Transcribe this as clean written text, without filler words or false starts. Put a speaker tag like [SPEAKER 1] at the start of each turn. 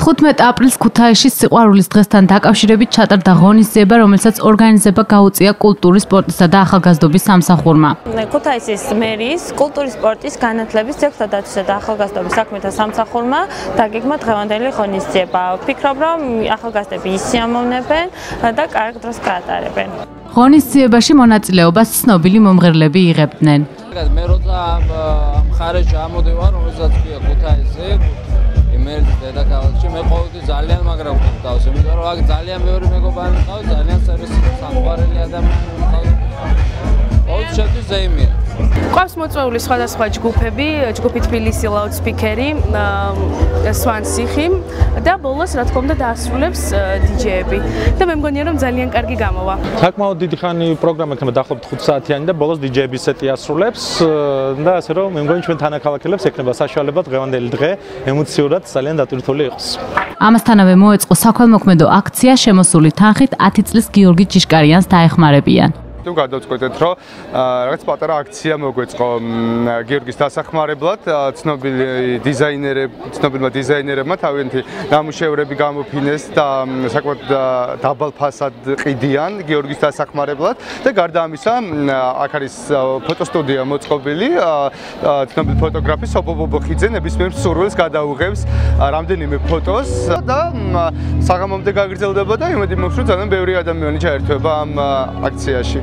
[SPEAKER 1] 15 აპრილს ქუთაისში სიყვარულის დღესთან დაკავშირებით ჩატარდა ღონისძიება, რომელსაც ორგანიზება გაუწია კულტურის, სპორტისა და ახალგაზრდობის სამსახურმა.
[SPEAKER 2] ქუთაისის მერის კულტურის, სპორტის, განათლების, ძეგლთა დაცვისა და ახალგაზრდობის საქმეთა სამსახურმა დაგეგმა დღევანდელი ღონისძიება. ვფიქრობ, რომ ახალგაზრდები ისიამოვნებენ და კარგ დროს გაატარებენ.
[SPEAKER 1] ღონისძიებაში მონაწილეობას ცნობილი მომღერლები იღებდნენ.
[SPEAKER 3] მე როცა მხარეში ამოდევარ, რომელსაც ქვია ქუთაისზე, იმერეთის დედაქალაქში, მე ყოველთვის ძალიან მაგრა ვქნავს, იმიტომ რომ აქ ძალიან ბევრი მეგობარი მყავს, ძალიან სამყარელი ადამიანები მყავს. ყოველთვის შეთვის ზეიმია.
[SPEAKER 4] ყავს მოწვეული სხვადასხვა ჯგუფები, ჯგუფი თბილისი ლაუდსპიკერი, სვანსიხი და ბოლოს რა თქმა უნდა დაასრულებს დიჯეები. და მე მგონია რომ ძალიან კარგი გამოვა.
[SPEAKER 5] საკმაოდ დიდი ხანი პროგრამა იქნება დაახლოებით 5 საათიანი და ბოლოს დიჯეების სეტი ასრულებს და ასე რომ მე მგონი ჩვენ თანაქალაქელებს ექნება საშუალება დღევანდელი დღე ემოციურად ძალიან დატვირთული იყოს.
[SPEAKER 1] ამასთანავე მოეწყო საქველმოქმედო აქცია შემოსული თანხით 10 წლის გიორგი ჭიშკარიანს დაეხმარებიან.
[SPEAKER 6] თუ გადავწყვეტეთ, რომ რაღაც პატარა აქცია მოგვეწყო გიორგის დასახმარებლად, ცნობილმა დიზაინერებმა თავიანთი ნამუშევრები გამოფინეს და საკმაოდ დაბალ ფასად ყიდიან გიორგის დასახმარებლად და გარდა ამისა, აქ არის ფოტოსტუდია მოწყობილი, ცნობილი ფოტოგრაფი სოფო ბობოხიძე ნებისმიერ სურვილს გადაუღებს რამდენიმე ფოტოს და საღამომდე გაგრძელდება და იმედი მაქვს, რომ ძალიან ბევრი ადამიანი ჩაერთვება ამ აქციაში.